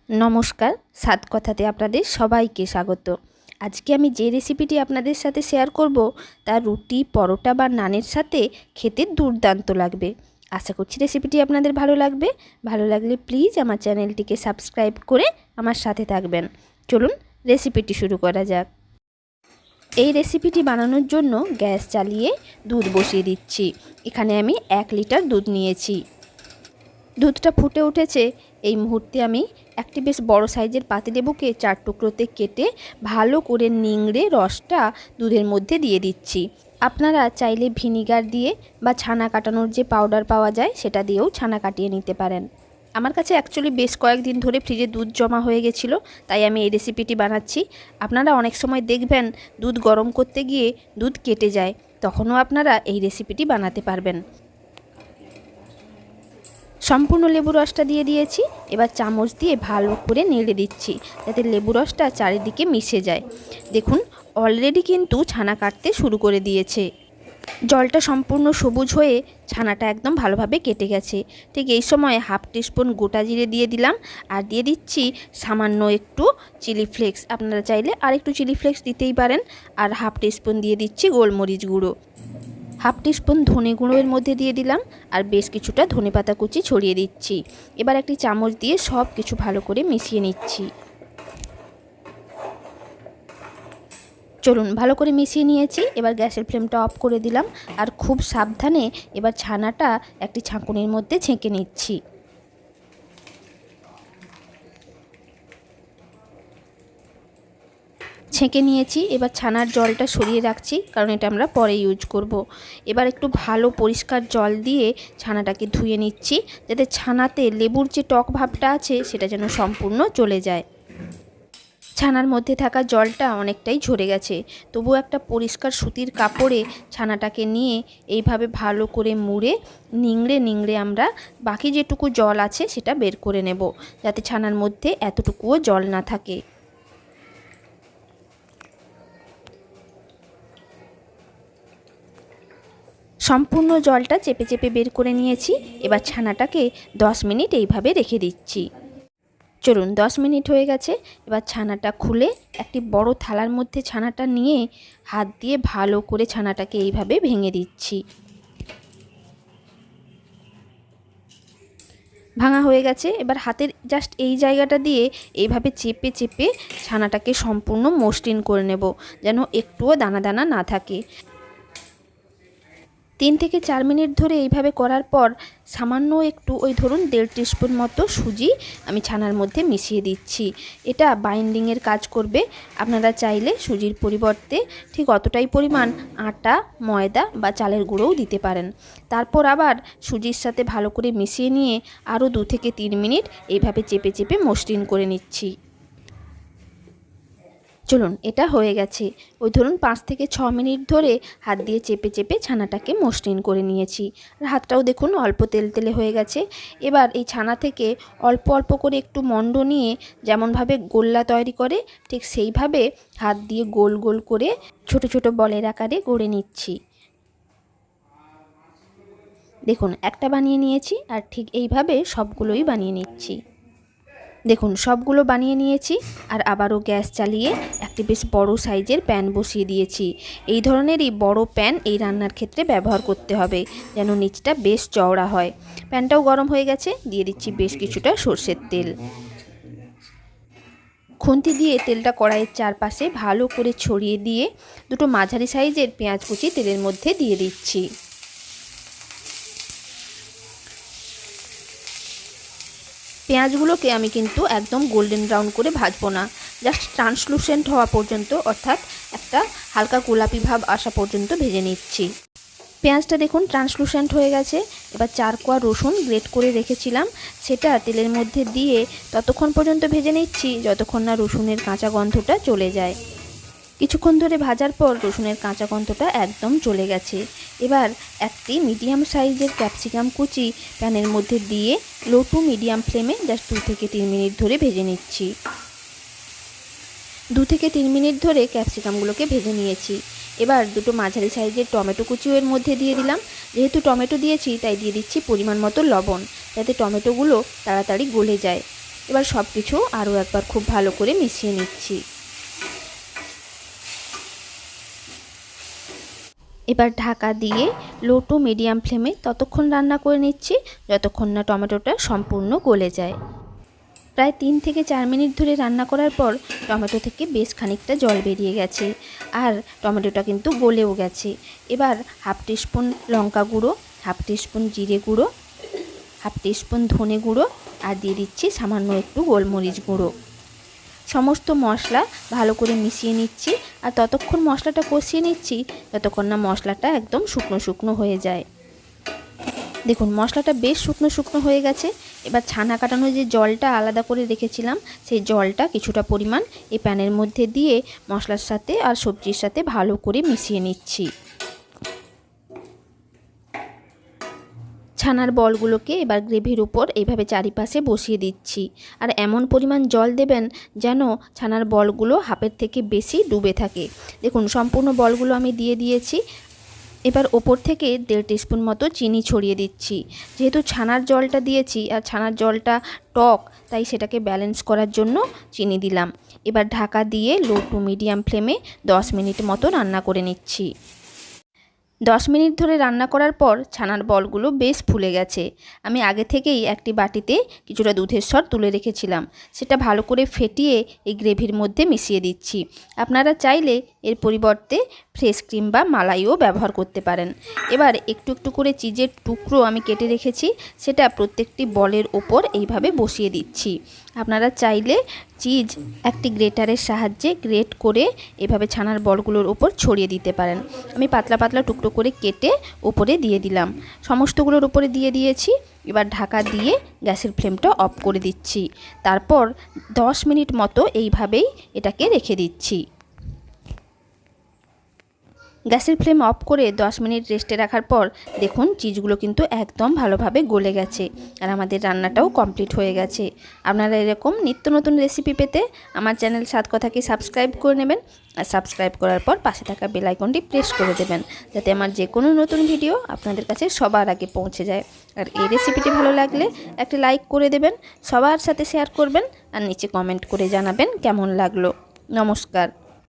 নমস্কার, স্বাদ কথাতে আপনাদের সবাইকে স্বাগত। আজকে আমি যে রেসিপিটি আপনাদের সাথে শেয়ার করব তা রুটি, পরোটা বা নানের সাথে খেতে দুর্দান্ত লাগবে। আশা করছি রেসিপিটি আপনাদের ভালো লাগবে। ভালো লাগলে প্লিজ আমার চ্যানেলটিকে সাবস্ক্রাইব করে আমার সাথে থাকবেন। চলুন রেসিপিটি শুরু করা যাক। এই রেসিপিটি বানানোর জন্য গ্যাস চালিয়ে দুধ বসিয়ে দিচ্ছি। এখানে আমি 1 লিটার দুধ নিয়েছি। দুধটা ফুটে উঠেছে। এই মুহূর্তে আমি একটি বেশ বড় সাইজের পাতিলেবুকে 4 টুকরোতে কেটে ভালো করে নিংড়ে রসটা দুধের মধ্যে দিয়ে দিচ্ছি। আপনারা চাইলে ভিনিগার দিয়ে বা ছানা কাটানোর যে পাউডার পাওয়া যায় সেটা দিয়েও ছানা কাটিয়ে নিতে পারেন। আমার কাছে অ্যাকচুয়ালি বেশ কয়েকদিন ধরে ফ্রিজে দুধ জমা হয়ে গেছিলো, তাই আমি এই রেসিপিটি বানাচ্ছি। আপনারা অনেক সময় দেখবেন দুধ গরম করতে গিয়ে দুধ কেটে যায়, তখনও আপনারা এই রেসিপিটি বানাতে পারবেন। সম্পূর্ণ লেবু রসটা দিয়ে দিয়েছি। এবার চামচ দিয়ে ভালো করে নেড়ে দিচ্ছি যাতে লেবু রসটা চারিদিকে মিশে যায়। দেখুন অলরেডি কিন্তু ছানা কাটতে শুরু করে দিয়েছে। জলটা সম্পূর্ণ সবুজ হয়ে ছানাটা একদম ভালোভাবে কেটে গেছে। ঠিক এই সময় 1/2 টিস্পুন গোটা জিরে দিয়ে দিলাম, আর দিয়ে দিচ্ছি সামান্য একটু চিলি ফ্লেক্স। আপনারা চাইলে আর একটু চিলি ফ্লেক্স দিতেই পারেন। আর 1/2 টিস্পুন দিয়ে দিচ্ছি গোলমরিচ গুঁড়ো। 1/2 টিস্পুন ধনে গুঁড়ো এর মধ্যে দিয়ে দিলাম, আর বেশ কিছুটা ধনেপাতা কুচি ছড়িয়ে দিচ্ছি। এবার একটি চামচ দিয়ে সব কিছু ভালো করে মিশিয়ে নিচ্ছি। চলুন ভালো করে মিশিয়ে নিয়েছি। এবার গ্যাসের ফ্লেমটা অফ করে দিলাম, আর খুব সাবধানে এবার ছানাটা একটি ছাঁকুনির মধ্যে ছেঁকে নিচ্ছি। ছেঁকে নিয়েছি। এবার ছানার জলটা সরিয়ে রাখছি, কারণ এটা আমরা পরে ইউজ করব। এবার একটু ভালো পরিষ্কার জল দিয়ে ছানাটাকে ধুয়ে নিচ্ছি, যাতে ছানাতে লেবুর যে টক ভাবটা আছে সেটা যেন সম্পূর্ণ চলে যায়। ছানার মধ্যে থাকা জলটা অনেকটাই ঝরে গেছে, তবু একটা পরিষ্কার সুতির কাপড়ে ছানাটাকে নিয়ে এইভাবে ভালো করে মুড়ে নিংড়ে নিংড়ে আমরা বাকি যেটুকু জল আছে সেটা বের করে নেব, যাতে ছানার মধ্যে এতটুকুও জল না থাকে। সম্পূর্ণ জলটা চেপে চেপে বের করে নিয়েছি। এবার ছানাটাকে 10 মিনিট এইভাবে রেখে দিচ্ছি। চলুন 10 মিনিট হয়ে গেছে। এবার ছানাটা খুলে একটি বড় থালার মধ্যে ছানাটা নিয়ে হাত দিয়ে ভালো করে ছানাটাকে এইভাবে ভেঙে দিচ্ছি। ভাঙা হয়ে গেছে। এবার হাতের জাস্ট এই জায়গাটা দিয়ে এইভাবে চেপে চেপে ছানাটাকে সম্পূর্ণ মসৃণ করে নেব, যেন একটুও দানা দানা না থাকে। 3 থেকে 4 মিনিট ধরে এইভাবে করার পর সামান্য একটু ওই ধরুন 1.5 টিস্পুন মতো সুজি আমি ছানার মধ্যে মিশিয়ে দিচ্ছি। এটা বাইন্ডিংয়ের কাজ করবে। আপনারা চাইলে সুজির পরিবর্তে ঠিক অতটাই পরিমাণ আটা, ময়দা বা চালের গুঁড়োও দিতে পারেন। তারপর আবার সুজির সাথে ভালো করে মিশিয়ে নিয়ে আরও 2 থেকে 3 মিনিট এইভাবে চেপে চেপে মসৃণ করে নিচ্ছি। চলুন এটা হয়ে গেছে। ওই ধরুন 5 থেকে 6 মিনিট ধরে হাত দিয়ে চেপে চেপে ছানাটাকে মসৃণ করে নিয়েছি। আর হাতটাও দেখুন অল্প তেলতেলে হয়ে গেছে। এবার এই ছানা থেকে অল্প অল্প করে একটু মণ্ড নিয়ে যেমনভাবে গোল্লা তৈরি করে ঠিক সেইভাবে হাত দিয়ে গোল গোল করে ছোট ছোট বলের আকারে গড়ে নিচ্ছি। দেখুন একটা বানিয়ে নিয়েছি, আর ঠিক এইভাবে সবগুলোই বানিয়ে নিচ্ছি। দেখুন সবগুলো বানিয়ে নিয়েছি, আর আবারও গ্যাস চালিয়ে একটি বেশ বড় সাইজের প্যান বসিয়ে দিয়েছি। এই ধরনেরই বড় প্যান এই রান্নার ক্ষেত্রে ব্যবহার করতে হবে, যেন নিচটা বেশ চওড়া হয়। প্যানটাও গরম হয়ে গেছে, দিয়ে দিচ্ছি বেশ কিছুটা সর্ষের তেল। খুন্তি দিয়ে তেলটা কড়াইয়ের চারপাশে ভালো করে ছড়িয়ে দিয়ে দুটো মাঝারি সাইজের পেঁয়াজ কুচি তেলের মধ্যে দিয়ে দিচ্ছি। পেঁয়াজগুলোকে আমি কিন্তু একদম গোল্ডেন ব্রাউন করে ভাজবো না, জাস্ট ট্রান্সলুসেন্ট হওয়া পর্যন্ত, অর্থাৎ একটা হালকা গোলাপি ভাব আসা পর্যন্ত ভেজে নিচ্ছি। পেঁয়াজটা দেখুন ট্রান্সলুসেন্ট হয়ে গেছে। এবার 4 কোয়া রসুন গ্রেট করে রেখেছিলাম সেটা তেলের মধ্যে দিয়ে ততক্ষণ পর্যন্ত ভেজে নিচ্ছি যতক্ষণ না রসুনের কাঁচা গন্ধটা চলে যায়। কিছুক্ষণ ধরে ভাজার পর রসুনের কাঁচা গন্ধটা একদম চলে গেছে। এবার একটি মিডিয়াম সাইজের ক্যাপসিকাম কুচি প্যানের মধ্যে দিয়ে লো টু মিডিয়াম ফ্লেমে জাস্ট 2 থেকে 3 মিনিট ধরে ভেজে নিচ্ছি। 2 থেকে 3 মিনিট ধরে ক্যাপসিকামগুলোকে ভেজে নিয়েছি। এবার দুটো মাঝারি সাইজের টমেটো কুচিও এর মধ্যে দিয়ে দিলাম। যেহেতু টমেটো দিয়েছি তাই দিয়ে দিচ্ছি পরিমাণ মতো লবণ, যাতে টমেটোগুলো তাড়াতাড়ি গলে যায়। এবার সব কিছু আরও একবার খুব ভালো করে মিশিয়ে নিচ্ছি। এবার ঢাকা দিয়ে লো টু মিডিয়াম ফ্লেমে ততক্ষণ রান্না করে নিচ্ছি যতক্ষণ না টমেটোটা সম্পূর্ণ গলে যায়। প্রায় 3 থেকে 4 মিনিট ধরে রান্না করার পর টমেটো থেকে বেশ খানিকটা জল বেরিয়ে গেছে আর টমেটোটা কিন্তু গলেও গেছে। এবার হাফ টিস্পুন লঙ্কা গুঁড়ো, হাফ টিস্পুন জিরে গুঁড়ো, হাফ টিস্পুন ধনে গুঁড়ো আর দিয়ে দিচ্ছি সামান্য একটু গোলমরিচ গুঁড়ো। সমস্ত মশলা ভালো করে মিশিয়ে নিচ্ছি আর ততক্ষণ মশলাটা কষিয়ে নিচ্ছি যতক্ষণ না মশলাটা একদম শুকনো শুকনো হয়ে যায়। দেখুন মশলাটা বেশ শুকনো শুকনো হয়ে গেছে। এবার ছানা কাটানো যে জলটা আলাদা করে রেখেছিলাম সেই জলটা কিছুটা পরিমাণ এই প্যানের মধ্যে দিয়ে মশলার সাথে আর সবজির সাথে ভালো করে মিশিয়ে নিচ্ছি। ছানার বলগুলোকে এবার গ্রেভির উপর এইভাবে চারিপাশে বসিয়ে দিচ্ছি আর এমন পরিমাণ জল দেবেন যেন ছানার বলগুলো হাফের থেকে বেশি ডুবে থাকে। দেখুন সম্পূর্ণ বলগুলো আমি দিয়ে দিয়েছি। এবার ওপর থেকে 1.5 টিস্পুন মতো চিনি ছড়িয়ে দিচ্ছি। যেহেতু ছানার জলটা দিয়েছি আর ছানার জলটা টক, তাই সেটাকে ব্যালেন্স করার জন্য চিনি দিলাম। এবার ঢাকা দিয়ে লো টু মিডিয়াম ফ্লেমে 10 মিনিট মতো রান্না করে নিচ্ছি। 10 মিনিট ধরে রান্না করার পর ছানার বলগুলো বেশ ফুলে গেছে। আমি আগে থেকেই একটি বাটিতে কিছুটা দুধের সর তুলে রেখেছিলাম, সেটা ভালো করে ফেটিয়ে এই গ্রেভির মধ্যে মিশিয়ে দিচ্ছি। আপনারা চাইলে এর পরিবর্তে ফ্রেশ ক্রিম বা মালাইও ব্যবহার করতে পারেন। এবার একটু একটু করে চিজের টুকরো আমি কেটে রেখেছি, সেটা প্রত্যেকটি বলের ওপর এইভাবে বসিয়ে দিচ্ছি। আপনারা চাইলে চিজ একটি গ্রেটারের সাহায্যে গ্রেট করে এভাবে ছানার বলগুলোর ওপর ছড়িয়ে দিতে পারেন। আমি পাতলা পাতলা টুকরো করে কেটে উপরে দিয়ে দিলাম, সমস্তগুলোর উপরে দিয়ে দিয়েছি। এবার ঢাকা দিয়ে গ্যাসের ফ্লেমটা অফ করে দিচ্ছি। তারপর 10 মিনিট মতো এইভাবেই এটাকে রেখে দিচ্ছি। গ্যাসের ফ্লেম অফ করে 10 মিনিট রেস্টে রাখার পর দেখুন চিজগুলো কিন্তু একদম ভালোভাবে গলে গেছে আর আমাদের রান্নাটাও কমপ্লিট হয়ে গেছে। আপনারা এরকম নিত্য নতুন রেসিপি পেতে আমার চ্যানেল স্বাদ কথাকে সাবস্ক্রাইব করে নেবেন আর সাবস্ক্রাইব করার পর পাশে থাকা বেল আইকনটি প্রেস করে দেবেন, যাতে আমার যে কোনো নতুন ভিডিও আপনাদের কাছে সবার আগে পৌঁছে যায়। আর এই রেসিপিটি ভালো লাগলে একটা লাইক করে দেবেন, সবার সাথে শেয়ার করবেন আর নিচে কমেন্ট করে জানাবেন কেমন লাগলো। নমস্কার।